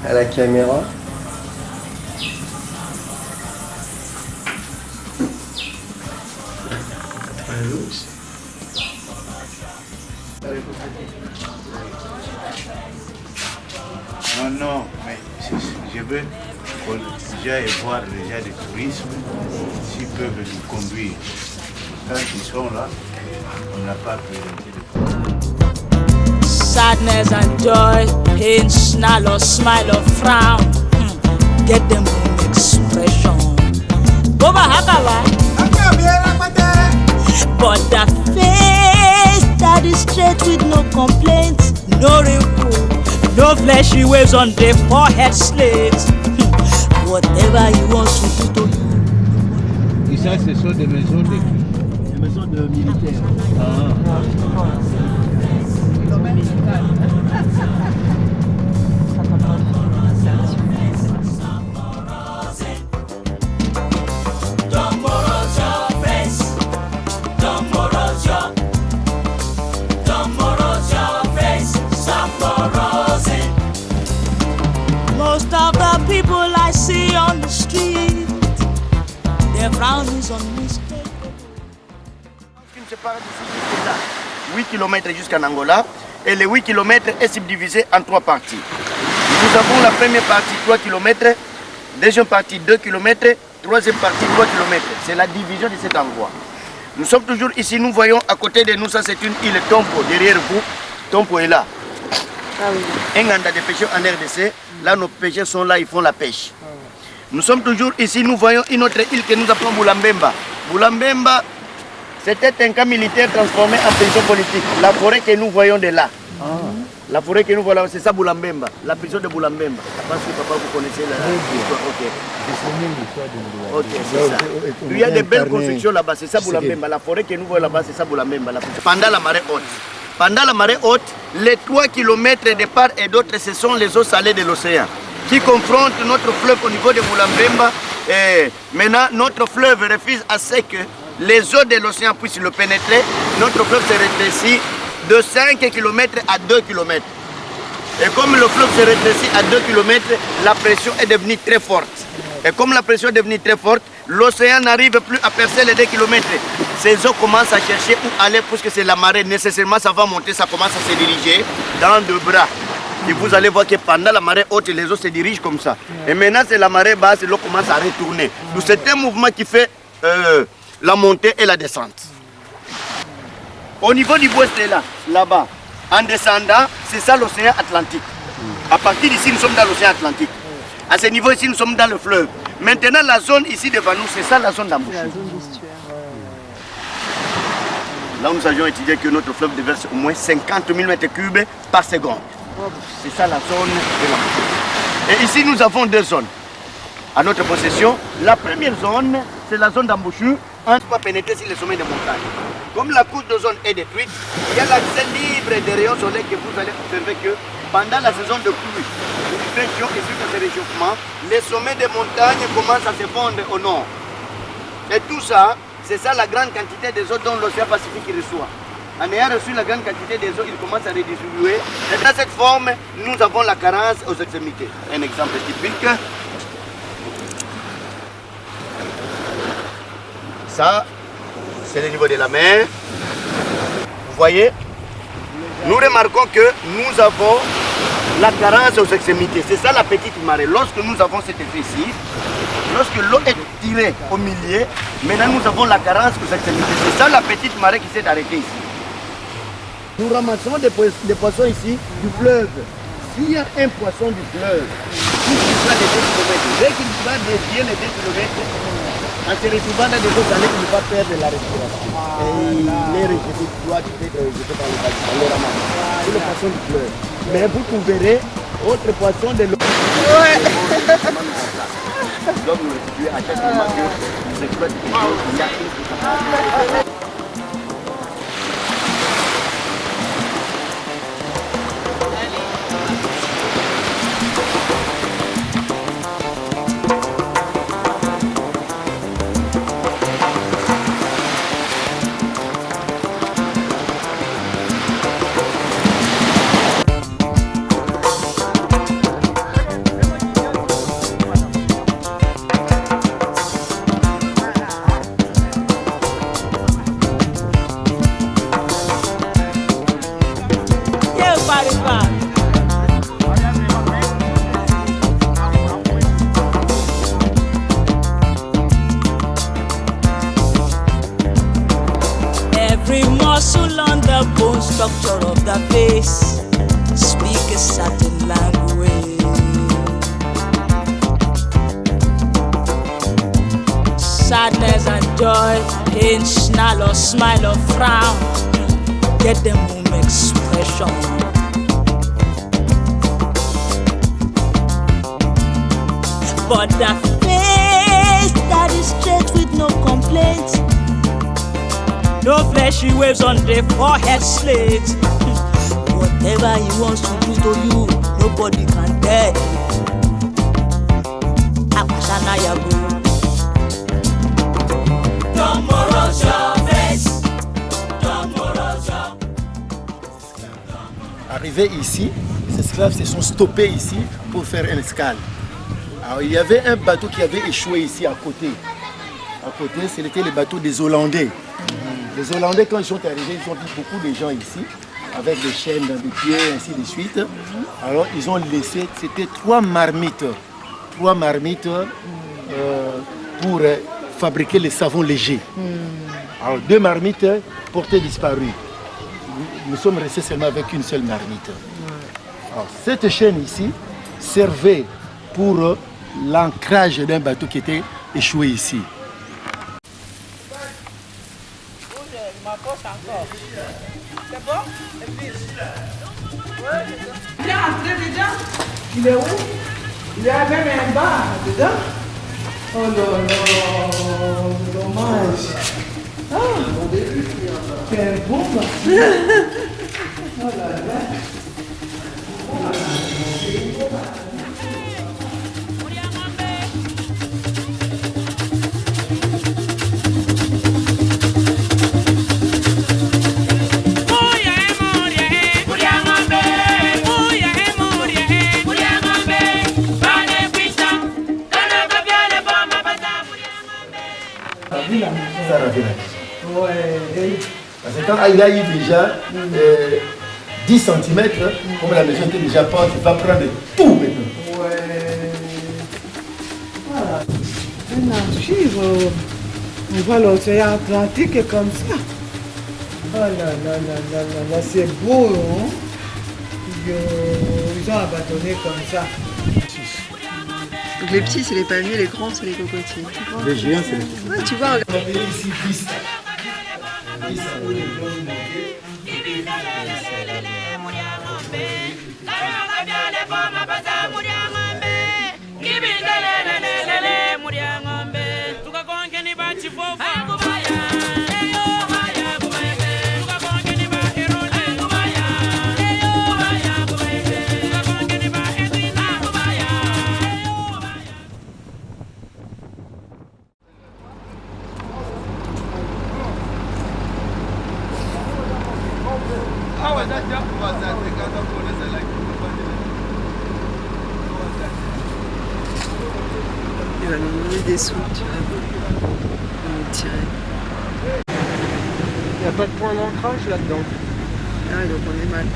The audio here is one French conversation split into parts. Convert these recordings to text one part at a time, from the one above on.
À la caméra. Non, mais je veux déjà voir déjà des touristes s'ils peuvent nous conduire. Quand ils sont là, on n'a pas présenté le Sadness and joy, pain, snarl or smile or frown. Get them in expression. Boba Hakawa. But the face that is straight with no complaints, no wrinkle, no fleshy waves on the forehead slates. Whatever you want to do to you. Et ça, ce sont des maisons de qui? Des maisons de militaires. Most of the people I see on the street, their frown is unmistakable. Ce qui nous sépare d'ici jusqu'à là, 8 km jusqu'en Angola, et les 8 km est subdivisé en 3 parties. Nous avons la première partie 3 km, deuxième partie 2 km, troisième partie 3 km. C'est la division de cet endroit. Nous sommes toujours ici, nous voyons à côté de nous, ça c'est une île Tompo, derrière vous. Tompo est là. Ah oui. Un ganda de pêcheurs en RDC, là nos pêcheurs sont là, ils font la pêche. Nous sommes toujours ici, nous voyons une autre île que nous appelons Boulambemba. Boulambemba, c'était un camp militaire transformé en prison politique. La forêt que nous voyons de là. La forêt que nous voyons, c'est ça Boulambemba, la prison de Boulambemba. Parce que papa, vous connaissez l'histoire. Ok, c'est ça. Il y a des belles constructions là-bas, c'est ça Boulambemba. La forêt que nous voyons là-bas, c'est ça Boulambemba. Pendant la marée haute. Pendant la marée haute, les 3 km de part et d'autre, ce sont les eaux salées de l'océan qui confrontent notre fleuve au niveau de Boulambemba. Et maintenant, notre fleuve refuse assez que les eaux de l'océan puissent le pénétrer. Notre fleuve se rétrécit de 5 km à 2 km. Et comme le fleuve se rétrécit à 2 km, la pression est devenue très forte. Et comme la pression est devenue très forte, l'océan n'arrive plus à percer les 2 km. Ces eaux commencent à chercher où aller puisque c'est la marée. Nécessairement, ça va monter, ça commence à se diriger dans 2 bras. Et vous allez voir que pendant la marée haute, les eaux se dirigent comme ça. Et maintenant, c'est la marée basse, l'eau commence à retourner. Donc c'est un mouvement qui fait la montée et la descente. Au niveau du ouest, là-bas, en descendant, c'est ça l'océan Atlantique. À partir d'ici, nous sommes dans l'océan Atlantique. À ce niveau ici, nous sommes dans le fleuve. Maintenant, la zone ici devant nous, c'est ça la zone d'embouchure. La zone d'estuaire. Là, nous avions étudié que notre fleuve déverse au moins 50 000 m3 par seconde. C'est ça la zone de l'embouchure. Et ici, nous avons 2 zones à notre possession. La première zone, c'est la zone d'embouchure. On ne peut pas pénétrer sur les sommets des montagnes. Comme la couche d'ozone est détruite, il y a l'accès libre des rayons solaires que vous allez observer que pendant la saison de pluie, il fait chaud et suite à ce réchauffement, les sommets des montagnes commencent à se fondre au nord. Et tout ça, c'est ça la grande quantité des eaux dont l'océan Pacifique reçoit. En ayant reçu la grande quantité des eaux, il commence à redistribuer. Et dans cette forme, nous avons la carence aux extrémités. Un exemple typique. Ça, c'est le niveau de la mer. Vous voyez, nous remarquons que nous avons la carence aux extrémités. C'est ça la petite marée. Lorsque nous avons cet effet-ci, lorsque l'eau est tirée au milieu, maintenant nous avons la carence aux extrémités. C'est ça la petite marée qui s'est arrêtée ici. Nous ramassons des poissons ici du fleuve. S'il y a un poisson du fleuve qui va des 2 km, dès qu'il va dévier les 2 km, en se retrouvant dans des eaux salées, il va perdre la respiration. Et les rejetés doivent être rejetés par le bâtiment, le ramasse. C'est le poisson du fleuve. Mais vous trouverez autre poisson de l'eau. Ouais. Donc nous restituer à chaque moment que nous exploitons quelque chose, il y a une chose. structure of the face speak a certain language. Sadness and joy, pain, snarl or smile or frown, get them home expression. But the face that is straight with no complaints, no fleshy waves on the forehead slate. Whatever he wants to do to you, nobody can tell. Akashana Yabu. Don't morose your face. Don't morose your. Arrivés ici, les esclaves se sont stoppés ici pour faire une escale. Alors il y avait un bateau qui avait échoué ici à côté. À côté, c'était le bateau des Hollandais. Les Hollandais, quand ils sont arrivés, ils ont vu beaucoup de gens ici, avec des chaînes dans les pieds, ainsi de suite. Alors ils ont laissé, c'était 3 marmites pour fabriquer les savons légers. Alors 2 marmites portaient disparu. Nous sommes restés seulement avec une seule marmite. Alors, cette chaîne ici servait pour l'ancrage d'un bateau qui était échoué ici. C'est bon? Il est entré déjà? Il est où? Il y a même un bar dedans? Oh là là, dommage. Ah, c'est un bon bar. Oh là là. Ouais. Parce que quand il a eu déjà 10 cm, comme la maison était déjà pente, il va prendre tout maintenant. Ouais. Voilà. Un archive, on voit l'océan Atlantique comme ça. Oh là là là là là là, c'est beau, hein? Ils ont abandonné comme ça. Donc les petits c'est les palmiers, les grands c'est les cocotiers. Les géants c'est les Ouais, tu vois, regarde. On appelle ici piste. Il va nous donner des sous, tu vois. On va nous tirer. Il n'y a pas de point d'ancrage là-dedans. Ah, donc on est mal.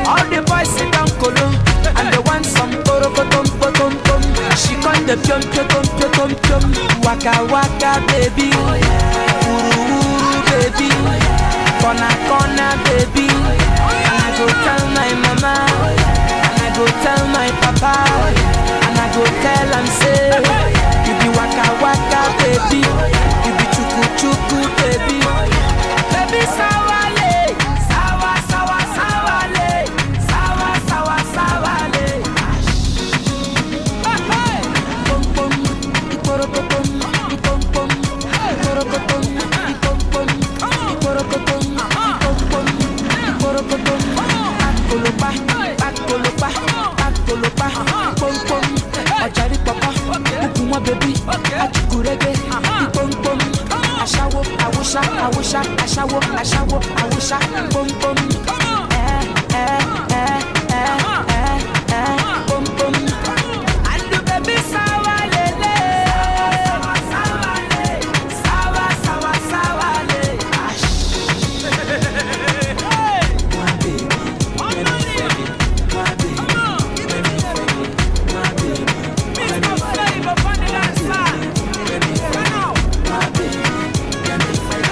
All the boys sit down colo, and they want some porokotom. She con the pium waka waka baby, uru baby, kona baby. And I go tell my mama, and I go tell my papa, and I go tell am say, you be waka waka baby, you be chuku baby, baby sawale, sawa. ashawo, ashawo, awusha, boom boom. Boom boom. And the baby sawa lele. Sawa le. My baby, let me feel it. My baby, let me feel it. My baby, let me feel it. My baby, let me feel it. My baby, let me feel it.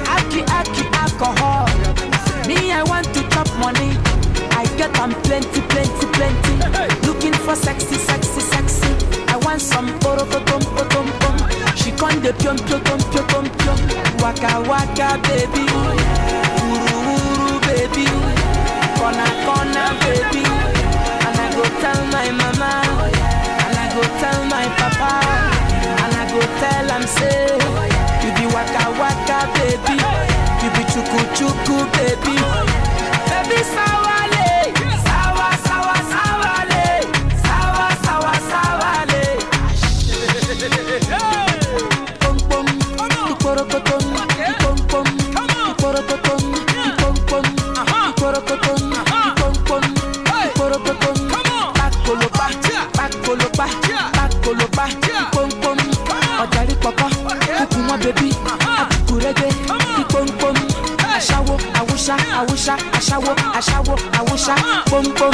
Aki alcohol. Me, I want to chop money. I get them plenty. Looking for sexy. I want some pom. She con de pion. Waka baby. Uru baby. Kona baby. And I go tell my mama. And I go tell my papa. And I go tell them say, you be waka baby. You be chuku baby. Baby sawale. Sawale. Pom pom. Ikorokoton. Pom pom. Ikorokoton. Pom pom. Ikorokoton. Pom pom. Ikorokoton. Bakoloba. Pom pom. Ojari papa. Kukumwa baby. Kurege, pom pom, ashawo, awusha, ashawo, awusha, pom pom.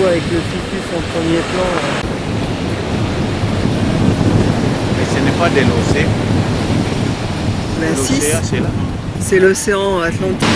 Avec le ficus en premier plan. Mais ce n'est pas de l'océan. Ben si, L'océan, c'est là. c'est l'océan Atlantique.